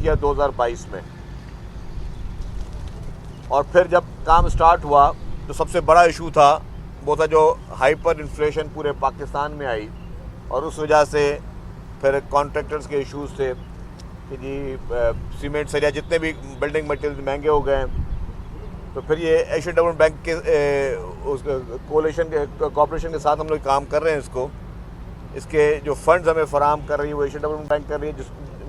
किया 2022 में, और फिर जब काम स्टार्ट हुआ तो सबसे बड़ा इशू था वो था जो हाइपर इन्फ्लेशन पूरे पाकिस्तान में आई, और उस वजह से फिर कॉन्ट्रैक्टर्स के इश्यूज थे कि जी सीमेंट सरिया जितने भी बिल्डिंग मटेरियल महंगे हो गए हैं। तो फिर ये एशियन डेवलपमेंट बैंक के उस कोलिशन के कॉर्पोरेशन के साथ हम लोग काम कर रहे हैं। इसके जो फंड्स हमें फराहम कर रही है वो एशियन डेवलपमेंट बैंक कर रही है,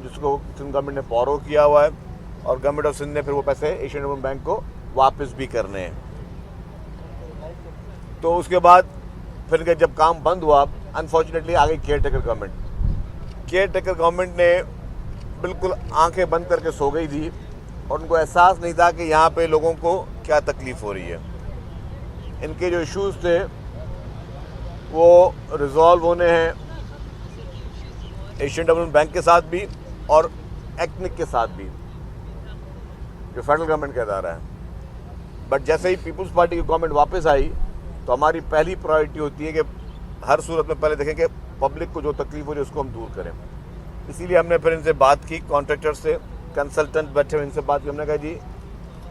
जिसको सिंध गवर्नमेंट ने बोरो किया हुआ है, और गवर्नमेंट ऑफ सिंध ने फिर वो पैसे एशियन डेवलपमेंट बैंक को वापस भी करने हैं। तो उसके बाद फिर जब काम बंद हुआ, अनफॉर्चुनेटली आ गई care taker government. Care taker government ने बिल्कुल आंखें बंद करके सो गई थी, और उनको एहसास नहीं था कि यहाँ पे लोगों को क्या तकलीफ़ हो रही है। इनके जो इश्यूज थे वो रिजॉल्व होने हैं एशियन डेवलपमेंट बैंक के साथ भी और एक्निक के साथ भी, जो फेडरल गवर्नमेंट का इदारा है। बट जैसे ही पीपल्स पार्टी की गवर्नमेंट वापस आई तो हमारी पहली प्रायोरिटी होती है कि हर सूरत में पहले देखें कि पब्लिक को जो तकलीफ हो रही है उसको हम दूर करें। इसीलिए हमने फिर इनसे बात की, कॉन्ट्रैक्टर से, कंसल्टेंट बैठे हुए इनसे बात की। हमने कहा जी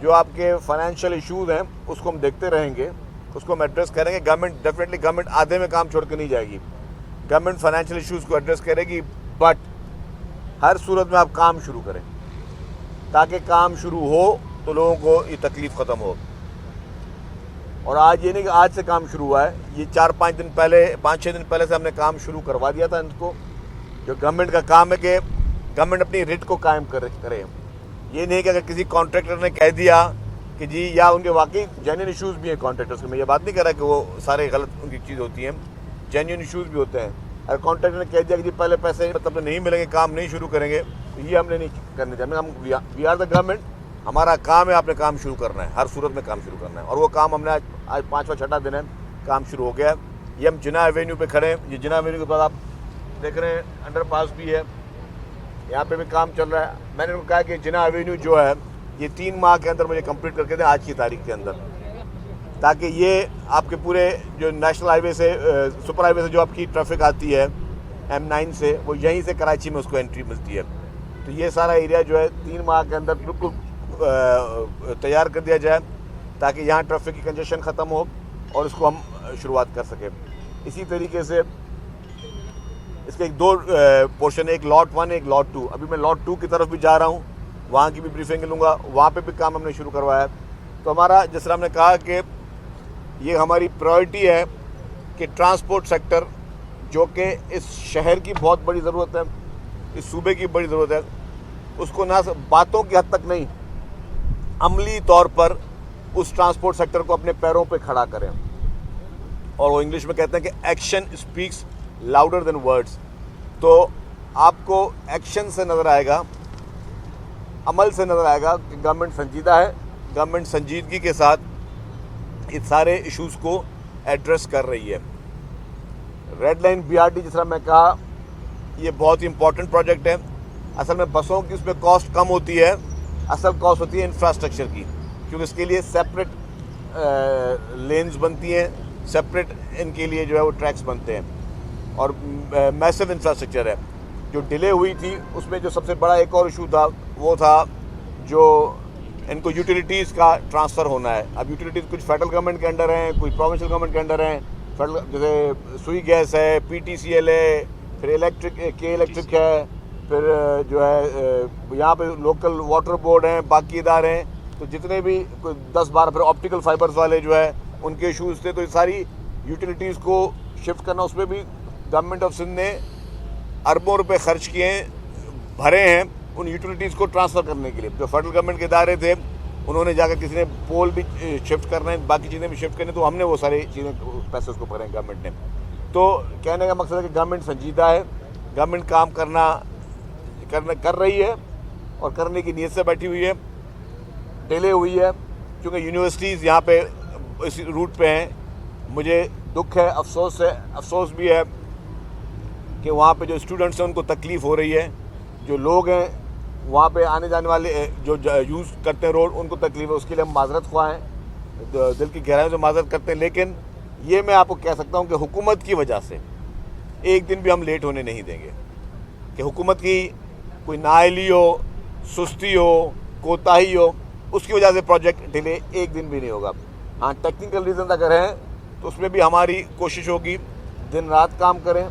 जो आपके फाइनेंशियल इश्यूज हैं उसको हम देखते रहेंगे, उसको हम एड्रेस करेंगे। गवर्नमेंट आधे में काम छोड़ के नहीं जाएगी, गवर्नमेंट फाइनेंशियल इश्यूज को एड्रेस करेगी, बट हर सूरत में आप काम शुरू करें ताकि काम शुरू हो तो लोगों को ये तकलीफ ख़त्म हो। और आज ये नहीं कि आज से काम शुरू हुआ है, ये 4-5 दिन पहले, 5-6 दिन पहले से हमने काम शुरू करवा दिया था इनको। जो गवर्नमेंट का काम है कि गवर्नमेंट अपनी रेट को कायम करे। ये नहीं कि अगर किसी कॉन्ट्रैक्टर ने कह दिया कि जी, या उनके वाकई जेन्युइन इश्यूज़ भी हैं कॉन्ट्रैक्टर्स के, मैं ये बात नहीं कर रहा कि वो सारे गलत उनकी चीज़ होती हैं, जेन्युइन इश्यूज़ भी होते हैं। अगर कॉन्ट्रैक्टर ने कह दिया कि जी पहले पैसे मतलब नहीं मिलेंगे, काम नहीं शुरू करेंगे, तो ये हमने नहीं करने चाहिए। हम वी आर द गवर्नमेंट, हमारा काम है आपने काम शुरू करना है, हर सूरत में काम शुरू करना है। और वो काम हमने आज 5वां-6वां दिन है, काम शुरू हो गया है। ये हम जिना एवेन्यू पे खड़े हैं। ये जिना एवेन्यू के बाद आप देख रहे हैं अंडरपास भी है, यहाँ पे भी काम चल रहा है। मैंने उनको कहा कि जिना एवेन्यू जो है ये 3 माह के अंदर मुझे कंप्लीट करके दें, आज की तारीख के अंदर, ताकि ये आपके पूरे जो नेशनल हाईवे से, सुपर हाईवे से जो आपकी ट्रैफिक आती है M9 से, वो यहीं से कराची में उसको एंट्री मिलती है। तो ये सारा एरिया जो है 3 माह के अंदर बिल्कुल तैयार कर दिया जाए ताकि यहाँ ट्रैफिक की कंजेशन ख़त्म हो और इसको हम शुरुआत कर सकें। इसी तरीके से इसके 2 पोर्शन है, एक लॉट 1 एक लॉट 2। अभी मैं लॉट 2 की तरफ भी जा रहा हूँ, वहाँ की भी ब्रीफिंग लूँगा, वहाँ पे भी काम हमने शुरू करवाया है। तो हमारा, जिस तरह हमने कहा कि ये हमारी प्रायोरिटी है कि ट्रांसपोर्ट सेक्टर, जो कि इस शहर की बहुत बड़ी ज़रूरत है, इस सूबे की बड़ी ज़रूरत है, उसको ना बातों की हद तक नहीं, अमली तौर पर उस ट्रांसपोर्ट सेक्टर को अपने पैरों पे खड़ा करें। और वो इंग्लिश में कहते हैं कि action speaks louder than words. तो आपको एक्शन से नज़र आएगा, अमल से नज़र आएगा कि गवर्नमेंट संजीदा है, गवर्नमेंट संजीदगी के साथ इस सारे इश्यूज़ को एड्रेस कर रही है। रेड लाइन BRT, जिस तरह मैं कहा, ये बहुत ही इंपॉर्टेंट प्रोजेक्ट है। असल में बसों की उसमें कॉस्ट कम होती है, असल कॉस्ट होती है इंफ्रास्ट्रक्चर की, क्योंकि इसके लिए सेपरेट लेन्स बनती हैं, सेपरेट इनके लिए जो है वो ट्रैक्स बनते हैं, और मैसिव इंफ्रास्ट्रक्चर है। जो डिले हुई थी उसमें जो सबसे बड़ा एक और इशू था वो था जो इनको यूटिलिटीज़ का ट्रांसफ़र होना है। अब यूटिलिटीज़ कुछ फेडरल गवर्नमेंट के अंडर हैं, कुछ प्रोविंशियल गवर्नमेंट के अंडर हैं। फेडरल जैसे सुई गैस है, PTCL है, फिर इलेक्ट्रिक है, फिर जो है यहाँ पे लोकल वाटर बोर्ड हैं, बाकी इदारे हैं। तो जितने भी 10-12 फिर ऑप्टिकल फाइबर्स वाले जो है उनके इशूज़ थे। तो ये सारी यूटिलिटीज़ को शिफ्ट करना, उसमें भी गवर्नमेंट ऑफ सिंध ने अरबों रुपए खर्च किए, भरे हैं उन यूटिलिटीज़ को ट्रांसफ़र करने के लिए। जो फेडरल गवर्नमेंट के इदारे थे उन्होंने जाकर किसी ने पोल भी शिफ्ट करना है, बाकी चीज़ें भी शिफ्ट करनी, तो हमने वो सारी चीज़ें पैसे उसको भरे हैं गवर्नमेंट ने। तो कहने का मकसद है कि गवर्नमेंट संजीदा है, गवर्नमेंट काम कर रही है और करने की नीयत से बैठी हुई है। डिले हुई है क्योंकि यूनिवर्सिटीज़ यहाँ पे इस रूट पे हैं। मुझे दुख है, अफसोस भी है कि वहाँ पे जो स्टूडेंट्स हैं उनको तकलीफ़ हो रही है, जो लोग हैं वहाँ पे आने जाने वाले जो यूज़ करते हैं रोड, उनको तकलीफ़ है। उसके लिए हम माजरत ख्वाह हैं, दिल की गहराइयों से माजरत करते हैं। लेकिन ये मैं आपको कह सकता हूँ कि हुकूमत की वजह से एक दिन भी हम लेट होने नहीं देंगे, कि हुकूमत की कोई नाअहली हो, सुस्ती हो, कोताही हो, उसकी वजह से प्रोजेक्ट डिले एक दिन भी नहीं होगा। हाँ, टेक्निकल रीज़न अगर हैं तो उसमें भी हमारी कोशिश होगी दिन रात काम करें।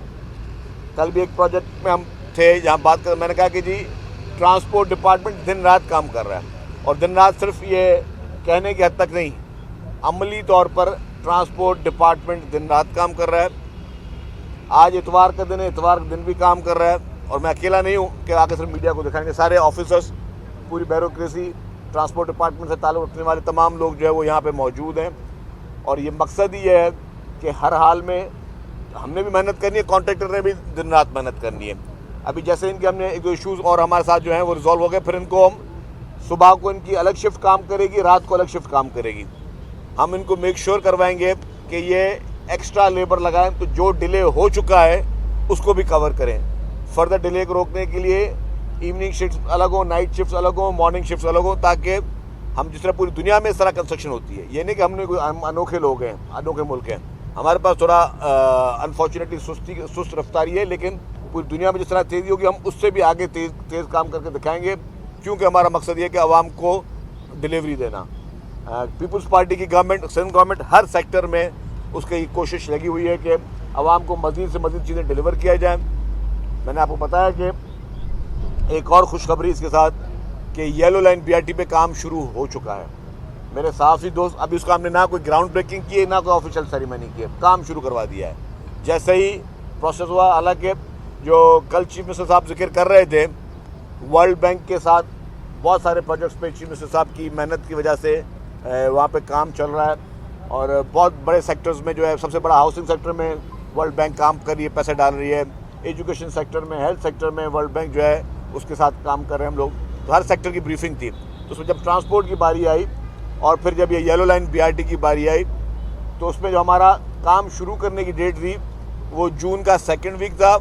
कल भी एक प्रोजेक्ट में हम थे जहाँ बात कर, मैंने कहा कि जी ट्रांसपोर्ट डिपार्टमेंट दिन रात काम कर रहा है, और दिन रात सिर्फ ये कहने की हद तक नहीं, अमली तौर पर ट्रांसपोर्ट डिपार्टमेंट दिन रात काम कर रहा है। आज इतवार का दिन है, इतवार का दिन भी काम कर रहा है, और मैं अकेला नहीं हूँ कि आगे सिर्फ मीडिया को दिखाएंगे। सारे ऑफिसर्स, पूरी ब्यूरोक्रेसी, ट्रांसपोर्ट डिपार्टमेंट से ताल्लुक़ रखने वाले तमाम लोग जो है वो यहाँ पे मौजूद हैं। और ये मकसद ये है कि हर हाल में हमने भी मेहनत करनी है, कॉन्ट्रैक्टर ने भी दिन रात मेहनत करनी है। अभी जैसे इनके हमने एक दो इशूज़ और हमारे साथ जो हैं वो रिजॉल्व हो गए, फिर इनको हम सुबह को इनकी अलग शिफ्ट काम करेगी, रात को अलग शिफ्ट काम करेगी। हम इनको मेक श्योर करवाएंगे कि ये एक्स्ट्रा लेबर लगाएं, तो जो डिले हो चुका है उसको भी कवर करें। फर्दर डिले को रोकने के लिए इवनिंग शिफ्ट अलग हो, नाइट शिफ्ट अलग हो, मॉर्निंग शिफ्ट अलग हो, ताकि हम जिस तरह पूरी दुनिया में इस तरह कंस्ट्रक्शन होती है, ये नहीं कि हमने कोई अनोखे लोग हैं, अनोखे मुल्क हैं। हमारे पास थोड़ा अनफॉर्चुनेटली सुस्त रफ्तारी है, लेकिन पूरी दुनिया में जिस तरह तेज़ी होगी हम उससे भी आगे तेज़ काम करके दिखाएंगे, क्योंकि हमारा मकसद ये कि आवाम को डिलीवरी देना। पीपल्स पार्टी की गवर्नमेंट, सिंध गवर्नमेंट हर सेक्टर में उसकी कोशिश लगी हुई है कि आवाम को मज़ीद से मज़ीद चीज़ें डिलीवर किया जाए। मैंने आपको बताया कि एक और खुशखबरी इसके साथ कि येलो लाइन BRT पे काम शुरू हो चुका है। मेरे सहाफ़ी दोस्त, अभी उसका हमने ना कोई ग्राउंड ब्रेकिंग की है, ना कोई ऑफिशियल सेरेमनी की है, काम शुरू करवा दिया है जैसे ही प्रोसेस हुआ। हालांकि जो कल चीफ मिनिस्टर साहब जिक्र कर रहे थे, वर्ल्ड बैंक के साथ बहुत सारे प्रोजेक्ट्स पे चीफ मिनिस्टर साहब की मेहनत की वजह से वहाँ पे काम चल रहा है, और बहुत बड़े सेक्टर्स में जो है, सबसे बड़ा हाउसिंग सेक्टर में वर्ल्ड बैंक काम कर रही है, पैसे डाल रही है। एजुकेशन सेक्टर में, हेल्थ सेक्टर में वर्ल्ड बैंक जो है उसके साथ काम कर रहे हैं हम लोग। तो हर सेक्टर की ब्रीफिंग थी। तो उसमें जब ट्रांसपोर्ट की बारी आई और फिर जब ये येलो लाइन BRT की बारी आई, तो उसमें जो हमारा काम शुरू करने की डेट थी वो जून का 2nd वीक था,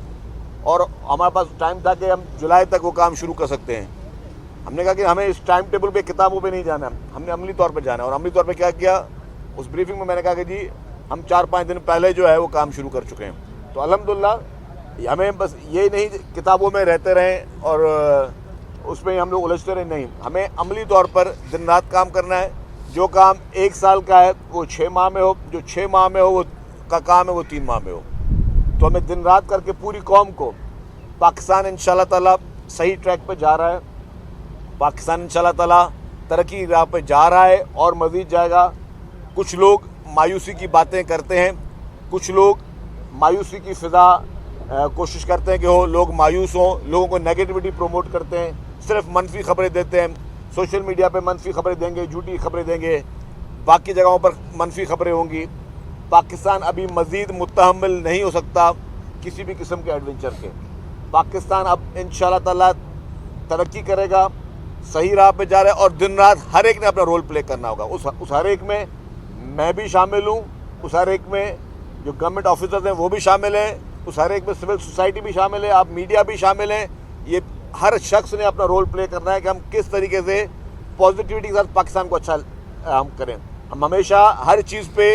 और हमारे पास टाइम था कि हम जुलाई तक वो काम शुरू कर सकते हैं। हमने कहा कि हमें इस टाइम टेबल पे, किताबों पे नहीं जाना, हमने अमली तौर पे जाना है। और अमली तौर पे क्या किया, उस ब्रीफिंग में मैंने कहा कि जी हम 4-5 दिन पहले जो है वो काम शुरू कर चुके हैं। तो अल्हम्दुलिल्लाह, हमें बस ये नहीं किताबों में रहते रहें और उसमें हम लोग उलझते रहें, नहीं, हमें अमली तौर पर दिन रात काम करना है। जो काम 1 साल का है वो 6 माह में हो, जो 6 माह में हो वो का काम है वो 3 माह में हो। तो हमें दिन रात करके पूरी कौम को, पाकिस्तान इंशाल्लाह ताला सही ट्रैक पर जा रहा है, पाकिस्तान इंशाल्लाह ताला तरक्की राह पे जा रहा है और मज़ीद जाएगा। कुछ लोग मायूसी की बातें करते हैं, कुछ लोग मायूसी की फ़िज़ा कोशिश करते हैं कि हो लोग मायूस हों, लोगों को नेगेटिविटी प्रमोट करते हैं, सिर्फ मनफी खबरें देते हैं। सोशल मीडिया पे मनफी खबरें देंगे, झूठी खबरें देंगे, बाकी जगहों पर मनफी खबरें होंगी। पाकिस्तान अभी मज़ीद मुतहम्मिल नहीं हो सकता किसी भी किस्म के एडवेंचर के। पाकिस्तान अब इंशाल्लाह ताला तरक्की करेगा, सही राह पे जा रहा है, और दिन रात हर एक ने अपना रोल प्ले करना होगा। उस हर एक में मैं भी शामिल हूँ, उस हर एक में जो गवर्नमेंट ऑफिसर्स हैं वो भी शामिल हैं, उस हर एक में सिविल सोसाइटी भी शामिल है, आप मीडिया भी शामिल हैं। ये हर शख्स ने अपना रोल प्ले करना है कि हम किस तरीके से पॉजिटिविटी के साथ पाकिस्तान को अच्छा हम करें। हम हमेशा हर चीज़ पे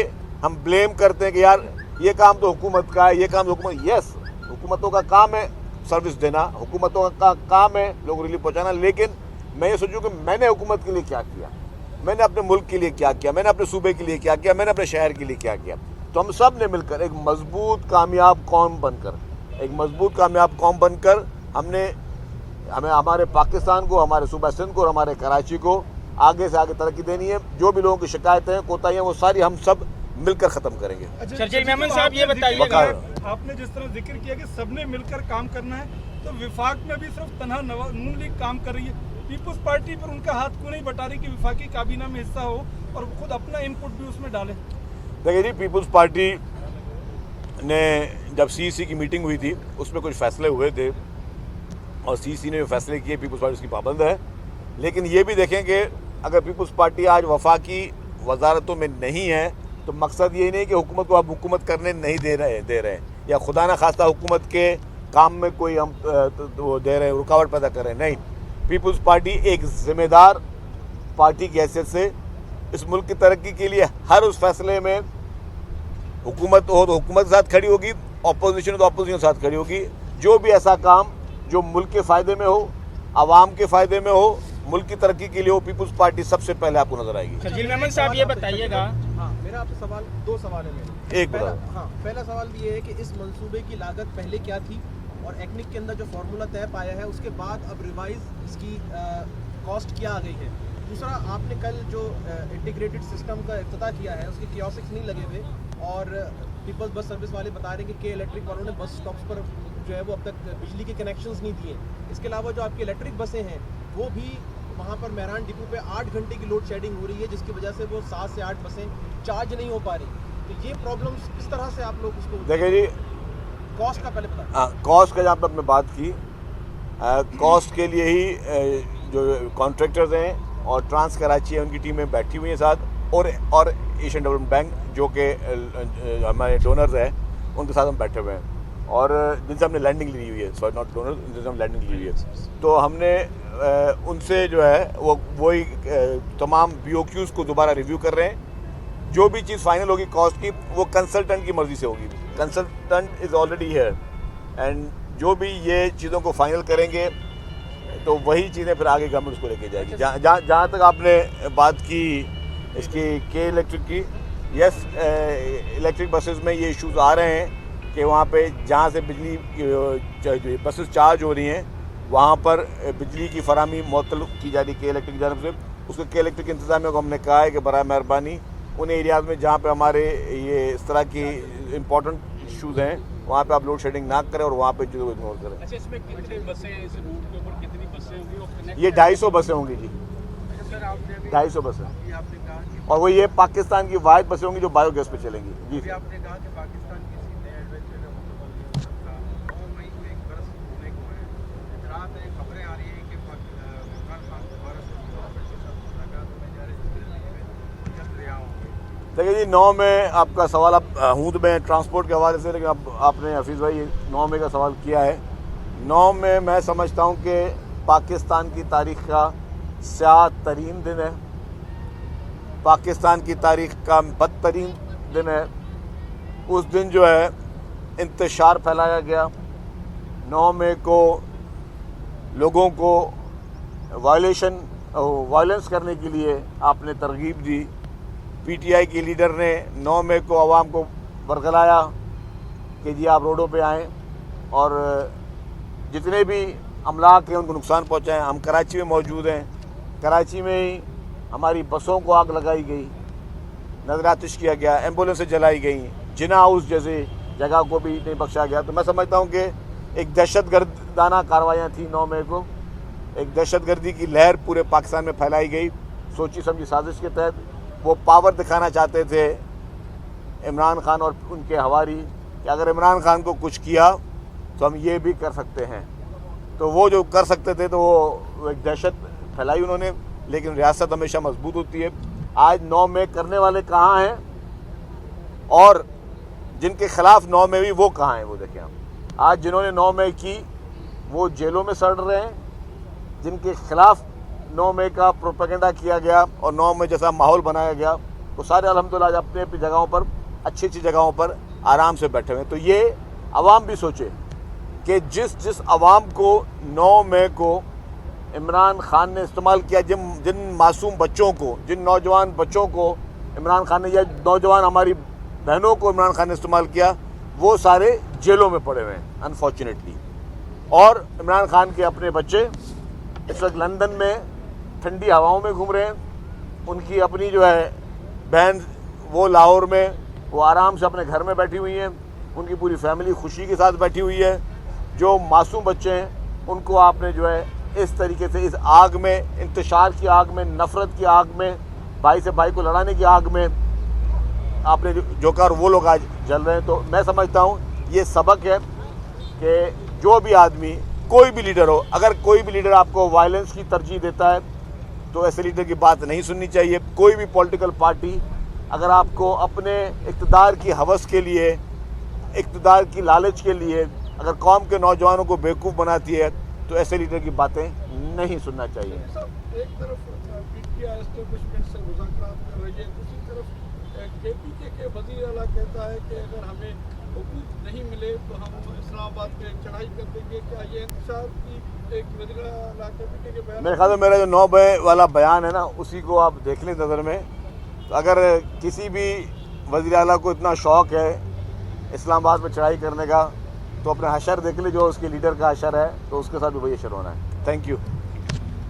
हम ब्लेम करते हैं कि यार ये काम तो हुकूमत का है, ये काम तो हुकूमत, यस हुकूमतों का काम है सर्विस देना, हुकूमतों का काम है लोग रिलीफ पहुँचाना, लेकिन मैं ये सोचूं कि मैंने हुकूमत के लिए क्या किया, मैंने अपने मुल्क के लिए क्या किया, मैंने अपने सूबे के लिए क्या किया, मैंने अपने शहर के लिए क्या किया। तो हम सब ने मिलकर एक मजबूत कामयाब कौम बनकर, एक मजबूत कामयाब कौम बनकर हमें हमारे पाकिस्तान को, हमारे सूबा सिंध को और हमारे कराची को आगे से आगे तरक्की देनी है। जो भी लोगों की शिकायतें हैं, कोताहियाँ, वो सारी हम सब मिलकर ख़त्म करेंगे। चर्चिल मेमन साहब ये बताइएगा, आपने जिस तरह जिक्र किया कि सबने मिलकर काम करना है, तो विफाक में भी सिर्फ तनहा नून लीग काम कर रही है, पीपल्स पार्टी पर उनका हाथ क्यों नहीं बटा रही कि विफाकी काबीना में हिस्सा हो और खुद अपना इनपुट भी उसमें डाले? देखिए जी, पीपल्स पार्टी ने जब CEC की मीटिंग हुई थी उसमें कुछ फैसले हुए थे और CEC ने जो फैसले किए पीपल्स पार्टी उसकी पाबंद है। लेकिन ये भी देखें कि अगर पीपल्स पार्टी आज वफाकी वजारतों में नहीं है तो मकसद ये नहीं कि हुकूमत को आप हुकूमत करने नहीं दे रहे या खुदा न खास्ता हुकूमत के काम में कोई हम वो दे रहे हैं, रुकावट पैदा कर रहे हैं, नहीं। पीपल्स पार्टी एक ज़िम्मेदार पार्टी की हैसियत से इस मुल्क की तरक्की के लिए हर उस फैसले में हुकूमत हो तो हुकूमत के साथ खड़ी होगी, ऑपोजिशन हो तो ऑपोजिशन के साथ खड़ी होगी। जो भी ऐसा काम जो मुल्क के फ़ायदे में हो, जो मुल्क की तरक्की के लिए है, हर उस फैसले में हुकूमत हो तो हुकूमत के साथ खड़ी होगी, ऑपोजिशन हो तो ऑपोजिशन के साथ खड़ी होगी। जो भी ऐसा काम जो मुल्क के फ़ायदे में हो, जो मुल्क की तरक्की के लिए है, हर उस फैसले में हुकूमत हो तो हुकूमत के साथ खड़ी होगी, जो भी ऐसा काम जो मुल्क के फ़ायदे में हो, आवाम के फ़ायदे में हो, मुल्क की तरक्की के लिए हो, पीपल्स पार्टी सबसे पहले आपको नजर आएगी। शकील मेमन साहब ये बताइएगा, हाँ, मेरा आपसे सवाल, दो सवाल है मेरे। एक बताओ। पहला सवाल ये है कि इस मंसूबे की लागत पहले क्या थी और एक्निक के अंदर जो फार्मूला तय पाया है उसके बाद अब रिवाइज इसकी कॉस्ट क्या आ गई है। दूसरा, आपने कल जो इंटीग्रेटेड सिस्टम का इफ्तिताह किया है उसके कियोस्क नहीं लगे हुए और पीपल्स बस सर्विस वाले बता रहे हैं कि इलेक्ट्रिक वालों ने बस स्टॉप्स पर जो है वो अब तक बिजली के कनेक्शंस नहीं दिए। इसके अलावा जो आपकी इलेक्ट्रिक बसें हैं वो भी वहाँ पर मेहरान डिपो पे 8 घंटे की लोड शेडिंग हो रही है जिसकी वजह से वो 7 से 8 बसें चार्ज नहीं हो पा रही। तो ये प्रॉब्लम्स किस तरह से आप लोग उसको देखिए जी, कॉस्ट का पहले बता। कॉस्ट का जहाँ पर आपने बात की, कॉस्ट के लिए ही जो कॉन्ट्रैक्टर्स हैं और ट्रांस कराची है उनकी टीमें बैठी हुई हैं साथ, और एशियन डेवलपमेंट बैंक जो कि हमारे डोनर्स हैं उनके साथ हम बैठे हुए हैं और जिनसे हमने लैंडिंग ली हुई है, सॉरी नॉट डोनर्स, जिनसे हम लैंडिंग ली हुई है। तो हमने उनसे जो है वही तमाम BOQs को दोबारा रिव्यू कर रहे हैं। जो भी चीज़ फाइनल होगी कॉस्ट की वो कंसल्टेंट की मर्ज़ी से होगी। Consultant is already here and जो भी ये चीज़ों को फाइनल करेंगे तो वही चीज़ें फिर आगे गवर्नमेंट उसको लेके जाएगी। जहाँ तक आपने बात की इसकी के इलेक्ट्रिक की, यस, इलेक्ट्रिक बसेस में ये इश्यूज़ आ रहे हैं कि वहाँ पे जहाँ से बिजली जो बसेस चार्ज हो रही हैं वहाँ पर बिजली की फराहमी मुअत्तल की जा रही है के इलेक्ट्रिक की जानब से। उसको के इलेक्ट्रिक इंतज़ामिया को हमने कहा है कि बराए मेहरबानी उन एरियाज़ में जहाँ पे हमारे ये इस तरह की इम्पोर्टेंट इश्यूज़ हैं वहाँ पे आप लोड शेडिंग ना करें और वहाँ पे जो इग्नोर करें। अच्छा, इसमें कितनी बसें, इस रूट के ऊपर कितनी बसें होंगी? ये 250 बसें होंगी जी, सर आपने 250 बसें, आपने कहा कि और वो ये पाकिस्तान की वाहिद बसें होंगी जो बायोगैस पे चलेंगी। जी आपने कहा कि पाकिस्तान किसी नए एडवेंचर में मुतवल्लिल हो सकता है। 9 मई को एक बरस होने को है। रात में खबरें आ रही हैं कि इमरान खान दोबारा से मुलाकात में जा रहे हैं, जल्द रिहा होंगे। देखिए जी, 9 में आपका सवाल आप हूद में ट्रांसपोर्ट के हवाले से, लेकिन अब आपने हफीज़ भाई 9 मई का सवाल किया है। 9 में मैं समझता हूँ कि पाकिस्तान की तारीख़ का स्याह तरीन दिन है, पाकिस्तान की तारीख़ का बदतरीन दिन है। उस दिन जो है इंतशार फैलाया गया। 9 मई को लोगों को वायलेंस करने के लिए आपने तरगीब दी। PTI के लीडर ने 9 मई को आवाम को बरगलाया कि जी आप रोडों पे आएँ और जितने भी अमलाक हैं उनको नुकसान पहुँचाएँ। हम कराची में मौजूद हैं, कराची में ही हमारी बसों को आग लगाई गई, नजर आतिश किया गया, एम्बुलेंसें जलाई गई, जिना हाउस जैसे जगह को भी नहीं बख्शा गया। तो मैं समझता हूँ कि एक दहशतगर्दाना कार्रवाइयाँ थी। 9 मई को एक दहशतगर्दी की लहर पूरे पाकिस्तान में फैलाई गई, सोची समझी साजिश के तहत। वो पावर दिखाना चाहते थे इमरान खान और उनके हवारी कि अगर इमरान खान को कुछ किया तो हम ये भी कर सकते हैं। तो वो जो कर सकते थे तो वो एक दहशत फैलाई उन्होंने, लेकिन रियासत हमेशा मजबूत होती है। आज 9 मई करने वाले कहाँ हैं और जिनके खिलाफ 9 मई हुई वो कहाँ हैं, वो देखें आप। आज जिन्होंने 9 मई की वो जेलों में सड़ रहे हैं, जिनके खिलाफ 9 मई का प्रोपेगेंडा किया गया और 9 मई जैसा माहौल बनाया गया, तो सारे अल्हम्दुलिल्लाह आज अपनी अपनी जगहों पर, अच्छी अच्छी जगहों पर आराम से बैठे हुए। तो ये अवाम भी सोचे कि जिस आवाम को 9 मई को इमरान खान ने इस्तेमाल किया, जिन मासूम बच्चों को, जिन नौजवान बच्चों को इमरान खान ने, या नौजवान हमारी बहनों को इमरान खान ने इस्तेमाल किया, वो सारे जेलों में पड़े हुए हैं अनफॉर्चुनेटली। और इमरान खान के अपने बच्चे इस वक्त लंदन में ठंडी हवाओं में घूम रहे हैं। उनकी अपनी जो है बहन वो लाहौर में वो आराम से अपने घर में बैठी हुई हैं, उनकी पूरी फैमिली खुशी के साथ बैठी हुई है। जो मासूम बच्चे हैं उनको आपने जो है इस तरीके से इस आग में, इंतशार की आग में, नफ़रत की आग में, भाई से भाई को लड़ाने की आग में आपने जो कर, वो लोग आज जल रहे हैं। तो मैं समझता हूँ ये सबक है कि जो भी आदमी, कोई भी लीडर हो, अगर कोई भी लीडर आपको वायलेंस की तरजीह देता है तो ऐसे लीडर की बात नहीं सुननी चाहिए। कोई भी पॉलिटिकल पार्टी अगर आपको अपने इक़्तिदार की हवस के लिए, इक़्तिदार की लालच के लिए अगर कौम के नौजवानों को बेवकूफ़ बनाती है तो ऐसे लीडर की बातें नहीं सुनना चाहिए। एक तरफ PTI एस्टेब्लिशमेंट से मुज़ाकरात कर रही है, दूसरी तरफ KPK के वज़ीर आला कहता है कि अगर हमें हुकूक नहीं मिले तो हम इस्लामाबाद पे चढ़ाई कर देंगे। क्या ये इंतजार की एक वज़ीर-ए-आला कमेटी के बयान? मेरे ख्याल में मेरा जो 9 बजे वाला बयान है ना, उसी को आप देख लें नज़र में। तो अगर किसी भी वज़ीर आला को इतना शौक़ है इस्लामाबाद में चढ़ाई करने का, तो अपना हशर देख ले, जो उसके लीडर का हशर है, तो उसके साथ भी वही हशर होना है। Thank you.